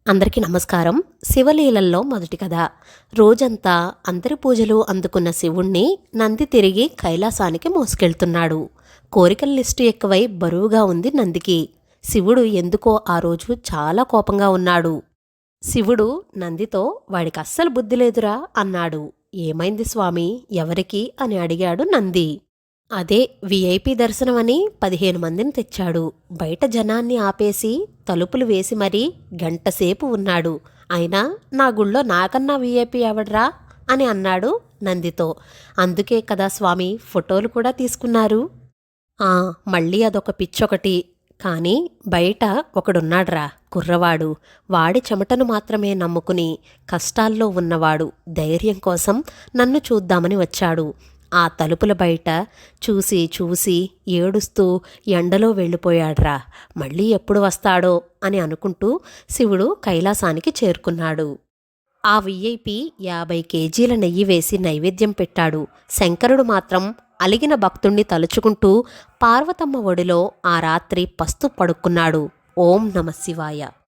అందరికీ నమస్కారం. శివలీలల్లో మొదటి కథ. రోజంతా అందరి పూజలు అందుకున్న శివుణ్ణి నంది తిరిగి కైలాసానికి మోసుకెళ్తున్నాడు. కోరికల లిస్టు ఎక్కువై బరువుగా ఉంది నందికి. శివుడు ఎందుకో ఆ రోజు చాలా కోపంగా ఉన్నాడు. శివుడు నందితో వాడికి అస్సలు బుద్ధి లేదురా అన్నాడు. ఏమైంది స్వామి, ఎవరికి అని అడిగాడు నంది. అదే విఐపి దర్శనమని 15 మందిని తెచ్చాడు. బయట జనాన్ని ఆపేసి తలుపులు వేసి మరీ గంటసేపు ఉన్నాడు. అయినా నా గుళ్ళో నాకన్నా విఐపి ఎవడ్రా అని అన్నాడు నందితో. అందుకే కదా స్వామి ఫోటోలు కూడా తీసుకున్నారు. ఆ మళ్ళీ అదొక పిచ్చొకటి. కానీ బయట ఒకడున్నాడ్రా, కుర్రవాడు. వాడి చెమటను మాత్రమే నమ్ముకుని కష్టాల్లో ఉన్నవాడు ధైర్యం కోసం నన్ను చూద్దామని వచ్చాడు. ఆ తలుపుల బయట చూసి చూసి ఏడుస్తూ ఎండలో వెళ్ళిపోయాడ్రా. మళ్ళీ ఎప్పుడు వస్తాడో అని అనుకుంటూ శివుడు కైలాసానికి చేరుకున్నాడు. ఆ విఐపి 50 కేజీల నెయ్యి వేసి నైవేద్యం పెట్టాడు. శంకరుడు మాత్రం అలిగిన భక్తుణ్ణి తలుచుకుంటూ పార్వతమ్మ ఒడిలో ఆ రాత్రి పస్తు పడుకున్నాడు. ఓం నమ శివాయ.